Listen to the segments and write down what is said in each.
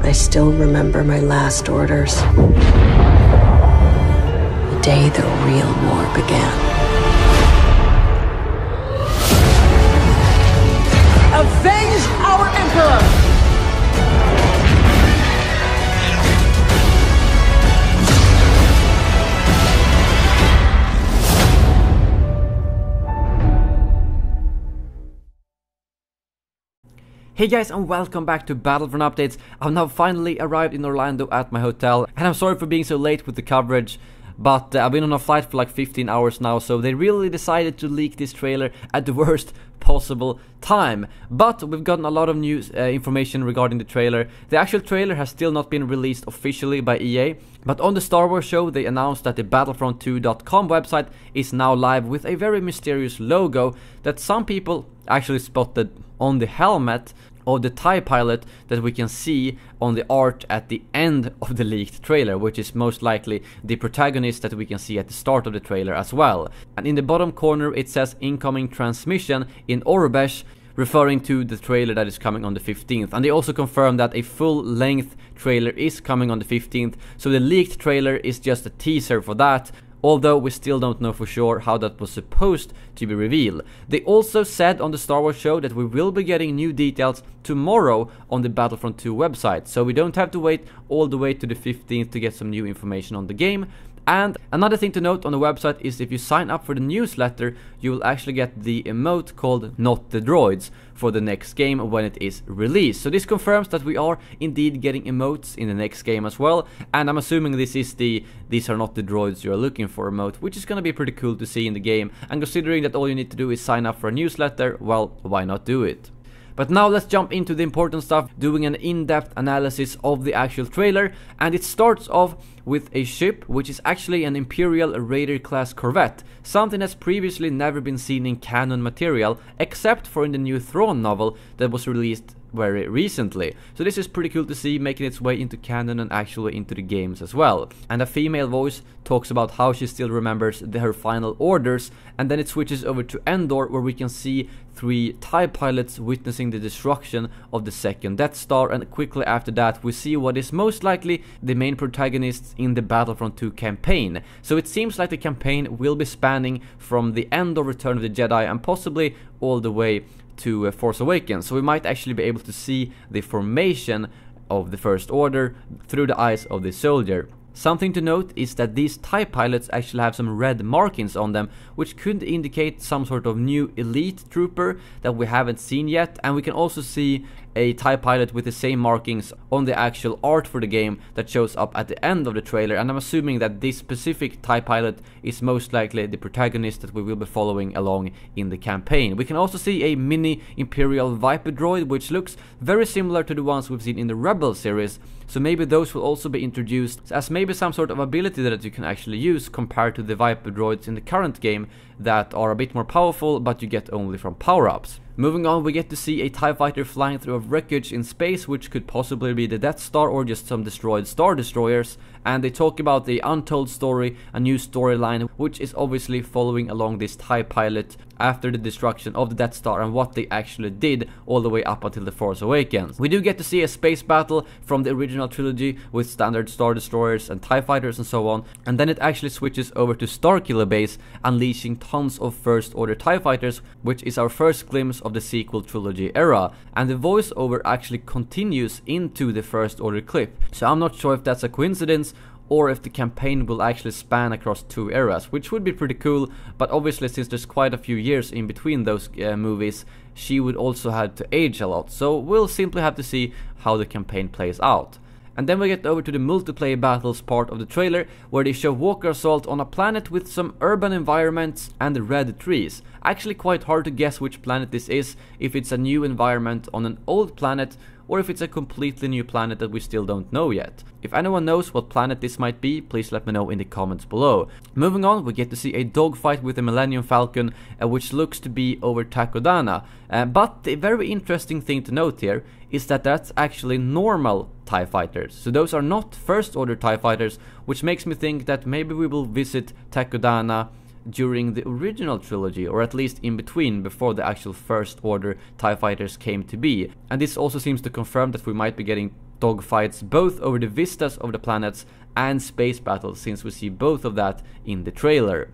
I still remember my last orders. The day the real war began. Avenge our Emperor! Hey guys, and welcome back to Battlefront Updates. I've now finally arrived in Orlando at my hotel, and I'm sorry for being so late with the coverage, but I've been on a flight for like 15 hours now, so they really decided to leak this trailer at the worst possible time. But we've gotten a lot of news information regarding the trailer. The actual trailer has still not been released officially by EA, but on the Star Wars show they announced that the Battlefront2.com website is now live with a very mysterious logo that some people actually spotted on the helmet of the TIE pilot that we can see on the art at the end of the leaked trailer, which is most likely the protagonist that we can see at the start of the trailer as well. And in the bottom corner it says incoming transmission in Orbesh, referring to the trailer that is coming on the 15th. And they also confirmed that a full-length trailer is coming on the 15th, so the leaked trailer is just a teaser for that, although we still don't know for sure how that was supposed to be revealed. They also said on the Star Wars show that we will be getting new details tomorrow on the Battlefront 2 website, so we don't have to wait all the way to the 15th to get some new information on the game. And another thing to note on the website is if you sign up for the newsletter, you will actually get the emote called Not the Droids for the next game when it is released. So this confirms that we are indeed getting emotes in the next game as well, and I'm assuming this is the "these are not the droids you're looking for" emote, which is gonna be pretty cool to see in the game, and considering that all you need to do is sign up for a newsletter, well, why not do it? But now let's jump into the important stuff, doing an in-depth analysis of the actual trailer, and it starts off with a ship which is actually an Imperial Raider class corvette, something that's previously never been seen in canon material, except for in the new Thrawn novel that was released very recently. So this is pretty cool to see, making its way into canon and actually into the games as well. And a female voice talks about how she still remembers her final orders, and then it switches over to Endor, where we can see 3 TIE pilots witnessing the destruction of the second Death Star, and quickly after that we see what is most likely the main protagonists in the Battlefront 2 campaign. So it seems like the campaign will be spanning from the end of Return of the Jedi and possibly all the way to Force Awakens, so we might actually be able to see the formation of the First Order through the eyes of the soldier. Something to note is that these TIE pilots actually have some red markings on them, which could indicate some sort of new elite trooper that we haven't seen yet, and we can also see a TIE pilot with the same markings on the actual art for the game that shows up at the end of the trailer, and I'm assuming that this specific TIE pilot is most likely the protagonist that we will be following along in the campaign. We can also see a mini Imperial Viper droid, which looks very similar to the ones we've seen in the Rebel series, so maybe those will also be introduced as maybe some sort of ability that you can actually use compared to the Viper droids in the current game that are a bit more powerful, but you get only from power-ups. Moving on, we get to see a TIE fighter flying through a wreckage in space, which could possibly be the Death Star or just some destroyed Star Destroyers, and they talk about the untold story, a new storyline, which is obviously following along this TIE pilot after the destruction of the Death Star and what they actually did all the way up until the Force Awakens. We do get to see a space battle from the original trilogy with standard Star Destroyers and TIE fighters and so on, and then it actually switches over to Starkiller Base, unleashing tons of First Order TIE fighters, which is our first glimpse of the sequel Trilogy Era, and the voiceover actually continues into the First Order clip. So I'm not sure if that's a coincidence or if the campaign will actually span across 2 eras, which would be pretty cool, but obviously since there's quite a few years in between those movies, she would also have to age a lot, so we'll simply have to see how the campaign plays out. And then we get over to the multiplayer battles part of the trailer, where they show Walker Assault on a planet with some urban environments and red trees. Actually quite hard to guess which planet this is, if it's a new environment on an old planet or if it's a completely new planet that we still don't know yet. If anyone knows what planet this might be, please let me know in the comments below. Moving on, we get to see a dogfight with the Millennium Falcon, which looks to be over Takodana. But the very interesting thing to note here is that that's actually normal TIE fighters. So those are not First Order TIE fighters, which makes me think that maybe we will visit Takodana during the original trilogy, or at least in between, before the actual First Order TIE fighters came to be. And this also seems to confirm that we might be getting dogfights both over the vistas of the planets and space battles, since we see both of that in the trailer.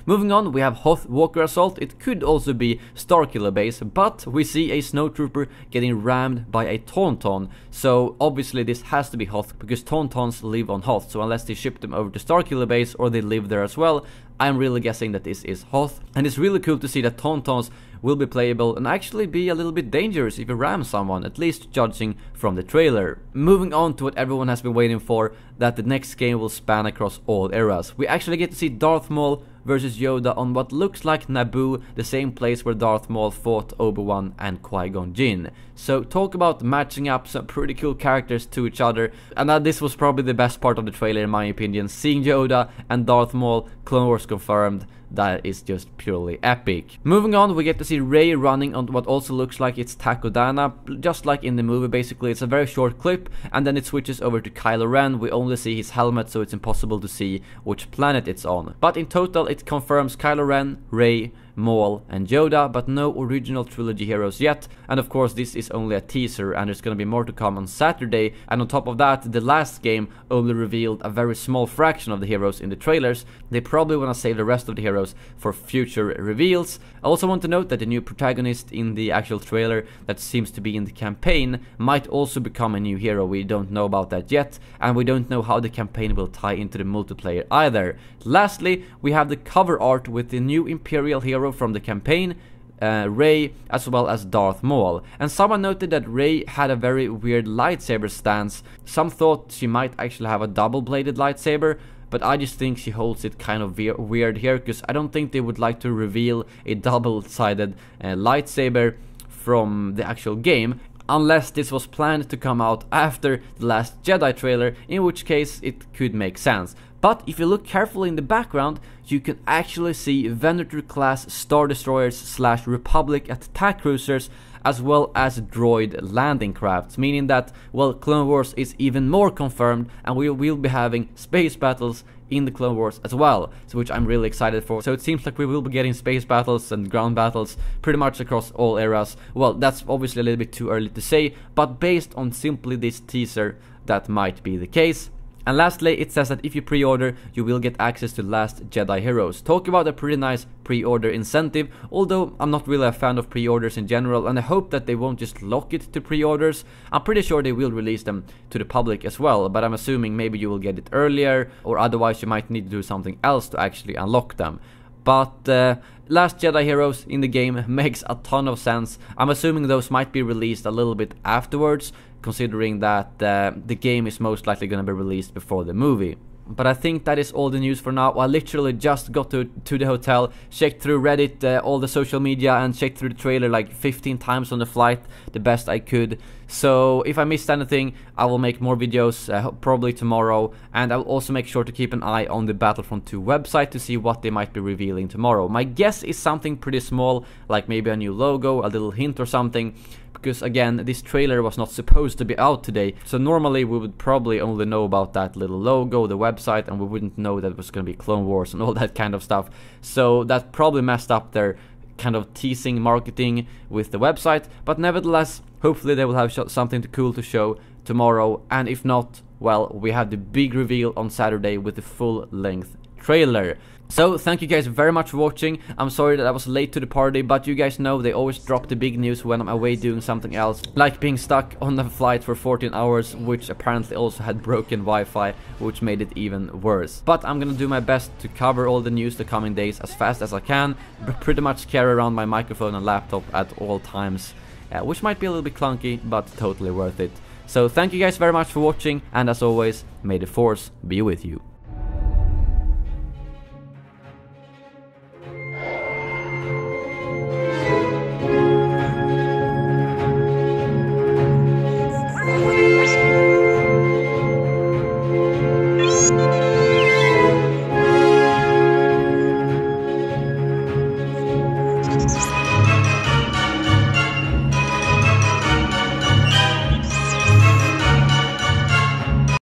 Moving on, we have Hoth Walker Assault. It could also be Starkiller Base, but we see a snowtrooper getting rammed by a Tauntaun, so obviously this has to be Hoth, because Tauntauns live on Hoth, so unless they ship them over to Starkiller Base or they live there as well, I'm really guessing that this is Hoth. And it's really cool to see that Tauntauns will be playable and actually be a little bit dangerous if you ram someone, at least judging from the trailer. Moving on to what everyone has been waiting for, that the next game will span across all eras. We actually get to see Darth Maul versus Yoda on what looks like Naboo, the same place where Darth Maul fought Obi-Wan and Qui-Gon Jinn. So talk about matching up some pretty cool characters to each other, and this was probably the best part of the trailer in my opinion. Seeing Yoda and Darth Maul, Clone Wars confirmed, that is just purely epic. Moving on, we get to see Rey running on what also looks like it's Takodana, just like in the movie basically. It's a very short clip, and then it switches over to Kylo Ren. We only see his helmet, so it's impossible to see which planet it's on. But in total, it confirms Kylo Ren, Rey, Maul and Yoda, but no original trilogy heroes yet. And of course this is only a teaser, and there's gonna be more to come on Saturday. And on top of that, the last game only revealed a very small fraction of the heroes in the trailers. They probably wanna save the rest of the heroes for future reveals. I also want to note that the new protagonist in the actual trailer that seems to be in the campaign might also become a new hero. We don't know about that yet, and we don't know how the campaign will tie into the multiplayer either. Lastly, we have the cover art with the new Imperial hero from the campaign, Rey, as well as Darth Maul. And someone noted that Rey had a very weird lightsaber stance. Some thought she might actually have a double-bladed lightsaber, but I just think she holds it kind of weird here, because I don't think they would like to reveal a double-sided lightsaber from the actual game, unless this was planned to come out after the last Jedi trailer, in which case it could make sense. But if you look carefully in the background, you can actually see Venator-class Star Destroyers / Republic attack cruisers, as well as droid landing crafts, meaning that, well, Clone Wars is even more confirmed, and we will be having space battles in the Clone Wars as well, so which I'm really excited for. So it seems like we will be getting space battles and ground battles pretty much across all eras. Well, that's obviously a little bit too early to say, but based on simply this teaser, that might be the case. And lastly, it says that if you pre-order, you will get access to Last Jedi Heroes. Talk about a pretty nice pre-order incentive, although I'm not really a fan of pre-orders in general, and I hope that they won't just lock it to pre-orders. I'm pretty sure they will release them to the public as well, but I'm assuming maybe you will get it earlier, or otherwise you might need to do something else to actually unlock them. But Last Jedi Heroes in the game makes a ton of sense. I'm assuming those might be released a little bit afterwards, considering that the game is most likely going to be released before the movie. But I think that is all the news for now. I literally just got to the hotel, checked through Reddit, all the social media, and checked through the trailer like 15 times on the flight, the best I could. So if I missed anything, I will make more videos, probably tomorrow, and I will also make sure to keep an eye on the Battlefront 2 website to see what they might be revealing tomorrow. My guess is something pretty small, like maybe a new logo, a little hint or something, because again, this trailer was not supposed to be out today, so normally we would probably only know about that little logo, the website, and we wouldn't know that it was going to be Clone Wars and all that kind of stuff. So that probably messed up their kind of teasing marketing with the website, but nevertheless, hopefully they will have something cool to show tomorrow, and if not, well, we have the big reveal on Saturday with the full-length trailer. So thank you guys very much for watching. I'm sorry that I was late to the party, but you guys know they always drop the big news when I'm away doing something else, like being stuck on a flight for 14 hours, which apparently also had broken Wi-Fi, which made it even worse. But I'm gonna do my best to cover all the news the coming days as fast as I can, but pretty much carry around my microphone and laptop at all times, which might be a little bit clunky, but totally worth it. So thank you guys very much for watching, and as always, may the Force be with you.